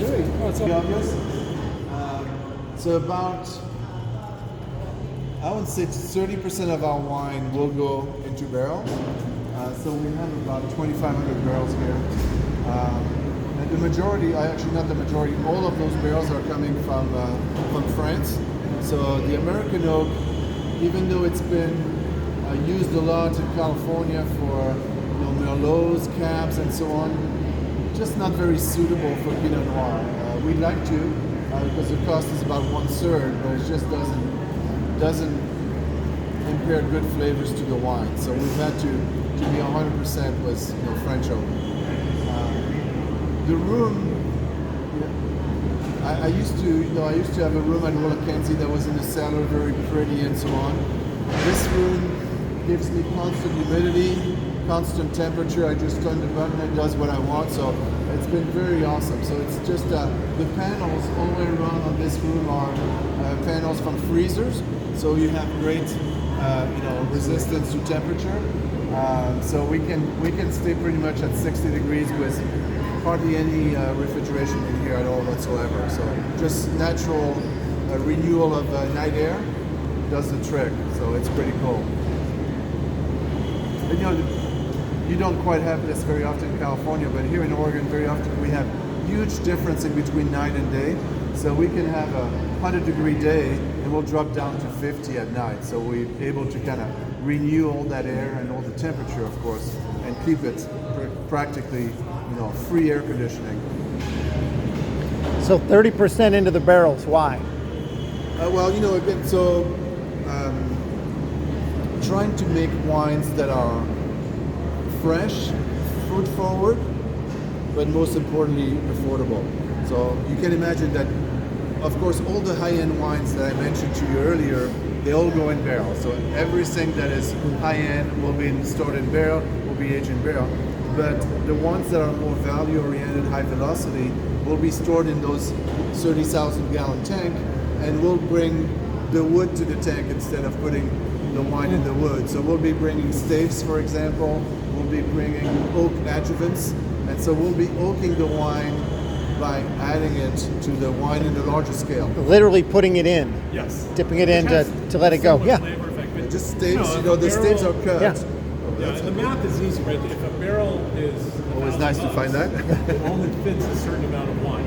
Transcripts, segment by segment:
Great. Oh, it's all Youngest. So about, I would say 30% of our wine will go into barrels. So we have about 2,500 barrels here. And the majority, actually not the majority, all of those barrels are coming from France. So the American oak, even though it's been used a lot in California for Merlots, Cabs, and so on, just not very suitable for Pinot Noir. We'd like to, because the cost is about 1/3, but it just doesn't impair good flavors to the wine. So we've had to be 100% with French oak. The room, I used to have a room at Willackenzie that was in the cellar, very pretty and so on. This room gives me constant humidity, constant temperature. I just turn the button, it does what I want. So it's been very awesome. So it's just the panels all the way around on this room are panels from freezers. So you have great resistance to temperature. So we can stay pretty much at 60 degrees with hardly any refrigeration in here at all whatsoever. So just natural renewal of night air does the trick. So it's pretty cool. And, you don't quite have this very often in California, but here in Oregon, very often we have huge difference in between night and day. So we can have a 100-degree day and we'll drop down to 50 at night. So we're able to kind of renew all that air and all the temperature, of course, and keep it practically, free air conditioning. So 30% into the barrels. Why? Well, again, so trying to make wines that are fresh, fruit forward, but most importantly, affordable. So you can imagine that, of course, all the high-end wines that I mentioned to you earlier, they all go in barrels. So everything that is high-end will be stored in barrel, will be aged in barrel. But the ones that are more value-oriented, high velocity, will be stored in those 30,000 gallon tank, and we'll bring the wood to the tank instead of putting the wine in the wood. So we'll be bringing staves, for example. We'll be bringing oak adjuvants, and so we'll be oaking the wine by adding it to the wine in a larger scale. Literally putting it in. Yes. Dipping it in to let it go. Yeah. Just staves, the staves are cut. Yeah. Yeah, and the math is easy, right? If a barrel is Always nice to find that. it only fits a certain amount of wine.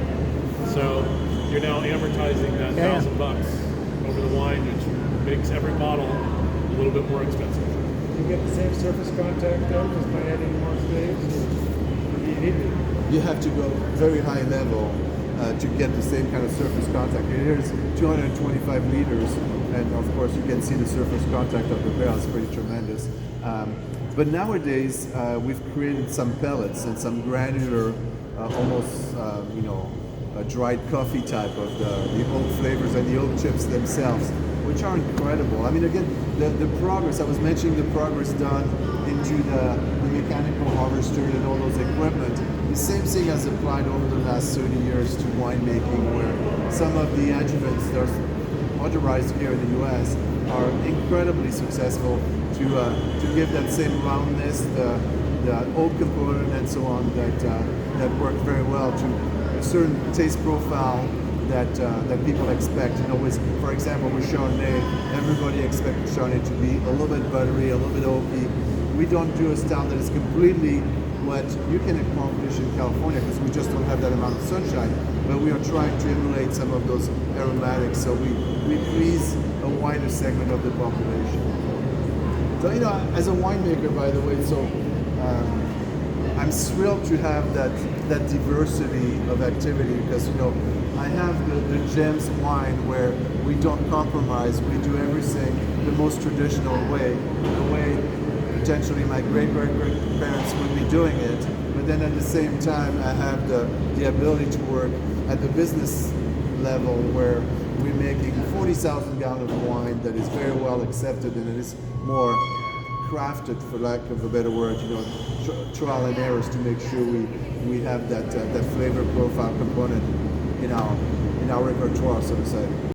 So you're now amortizing that $1,000 over the wine, which makes every bottle a little bit more expensive. You get the same surface contact though, just by adding more staves? You have to go very high level to get the same kind of surface contact. Here's 225 liters, and of course you can see the surface contact of the barrel is pretty tremendous. But nowadays we've created some pellets and some granular, almost a dried coffee type of the oak flavors and the oak chips themselves, which are incredible. I mean, again, the progress, I was mentioning the progress done into the mechanical harvester and all those equipment. The same thing has applied over the last 30 years to winemaking, where some of the adjuvants that are authorized here in the US are incredibly successful to give that same roundness, the oak component and so on, that work very well to a certain taste profile that people expect. For example, with Chardonnay, everybody expects Chardonnay to be a little bit buttery, a little bit oaky. We don't do a style that is completely what you can accomplish in California because we just don't have that amount of sunshine. But we are trying to emulate some of those aromatics, so we please a wider segment of the population. So as a winemaker, by the way, I'm thrilled to have that diversity of activity because I have the gems wine where we don't compromise. We do everything the most traditional way, the way potentially my great-great-great-parents would be doing it. But then at the same time, I have the ability to work at the business level where we're making 40,000 gallons of wine that is very well accepted and it is more crafted, for lack of a better word, trial and errors to make sure we have that flavor profile component in our repertoire, so to say.